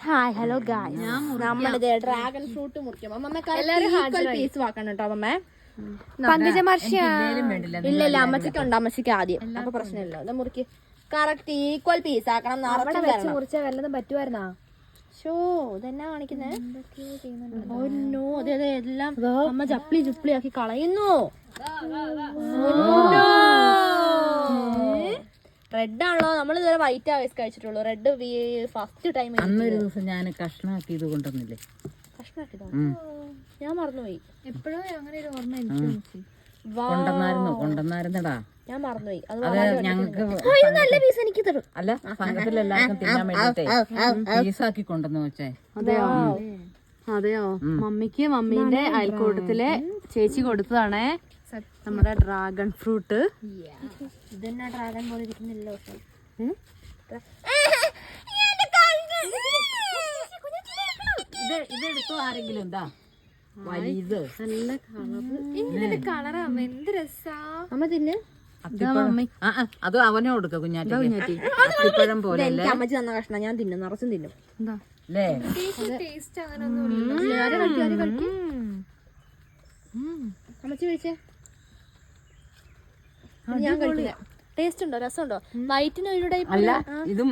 Hi hello guys, നമ്മളിത് dragon fruit മുറിക്കും. അമ്മ പീസ് വാക്കണം കേട്ടോ. അമ്മ പങ്കജമർഷി ഇല്ല, അമ്മച്ചിക്ക് ഉണ്ട്. അമ്മച്ചിക്ക് ആദ്യം, അപ്പൊ പ്രശ്നമില്ല. ഇത് മുറിക്ക് കറക്റ്റ് ഈക്വൽ പീസ് ആക്കണം. മുറിച്ചാൽ വല്ലതും പറ്റുമായിരുന്നാ? ഷോ ഇതെന്നാ കാണിക്കുന്നേ? അതെ എല്ലാം അമ്മ ചപ്പിളി ചുപ്പിളി ആക്കി കളയുന്നു. റെഡ് ആണല്ലോ, നമ്മൾ ഇതുവരെ വൈറ്റ് ആവേസ് കഴിച്ചിട്ടുള്ളൂ. Red first time. അന്നൊരു ദിവസം ഞാൻ കഷ്ണാക്കിയത് കൊണ്ടുവന്നില്ലേ? കഷ്ണാക്കിയതോ? ഞാൻ മറന്നുപോയി. എപ്പോഴും അങ്ങനെ ഒരു ഓർമ്മ കൊണ്ടുവന്നായിരുന്നടാ, ഞാൻ മറന്നുപോയി. അത് ഞങ്ങക്ക് നല്ല പീസ് എനിക്ക് തരും. അല്ല, സംഘത്തിലെല്ലാവർക്കും തിന്നാൻ വേണ്ടിട്ടേ പീസാക്കി കൊണ്ടുവന്ന് വെച്ചേ. അതെയോ? മമ്മിക്ക് മമ്മീന്റെ അയൽക്കൂട്ടത്തിലെ ചേച്ചി കൊടുത്തതാണേ നമ്മുടെ ഡ്രാഗൺ ഫ്രൂട്ട്. ഇതെന്നാ ഡ്രാഗൺ പോലെ ഇരിക്കുന്നില്ലോ. ഇതെടുത്തോ ആരെങ്കിലും? എന്താ വലിയത്? നല്ല കളറാ, എന്ത് രസാ. അമ്മ തിന്ന്. അത് അവനെ കൊടുക്ക കുഞ്ഞാറ്റി. അത്തിപ്പഴം പോലെ അമ്മച്ചി തന്ന കഷ്ണം ഞാൻ തിന്നും, നിറച്ചും തിന്നും. അല്ലേ? ടേസ്റ്റ് അങ്ങനെ അമ്മച്ചി കഴിച്ചേ. ഞാൻ കഴിക്കില്ല. ടേസ്റ്റ് ഉണ്ടോ? രസമുണ്ടോ? വൈറ്റിന് ഒരു ടൈപ്പ് അല്ല, ഇതും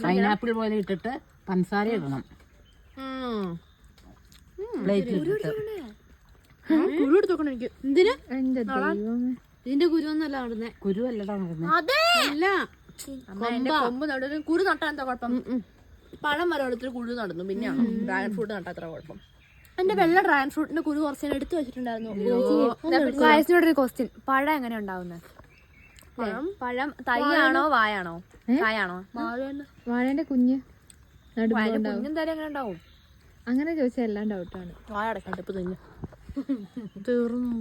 പൈനാപ്പിൾ പോലെ ഇട്ടിട്ട് പഞ്ചസാര ഇടണം. പ്ലേറ്റിൽ ഇട്ടിട്ട് കുരു എടുത്ത് നോക്കണം എനിക്ക്. എന്തിന്? ഇതിന്റെ കുരുവൊന്നല്ല നടന്നേ. കുരുവല്ലടാ നടന്നത്. അതെ കൊമ്പ് നടും. കുരു നട്ടാൻ എന്താ കുഴപ്പം? പഴം വരെ എടുത്തിട്ട് കുരു നടന്നു. പിന്നെയാണോ ഡ്രാഗൺ ഫ്രൂട്ട് നട്ടാ അത്ര കുഴപ്പം? എന്റെ വെള്ള ഡ്രാഗൺ ഫ്രൂട്ടിന്റെ കുരു കുറച്ച് നേരം എടുത്തു വെച്ചിട്ടുണ്ടായിരുന്നു. വയസ്സിനോടൊരു ക്വസ്റ്റ്യൻ, പഴം എങ്ങനെ ഉണ്ടാവുന്നത്? പഴം തൈയാണോ വായാണോ? കായാണോ? വാഴേന്റെ കുഞ്ഞ് കുഞ്ഞെന്തായാലും എങ്ങനെ ഉണ്ടാവും? അങ്ങനെ ചോദിച്ചാൽ എല്ലാം ഡൗട്ടാണ്. വായ അടക്കണ്ട, ഇപ്പൊ തന്നെ തീർന്നു.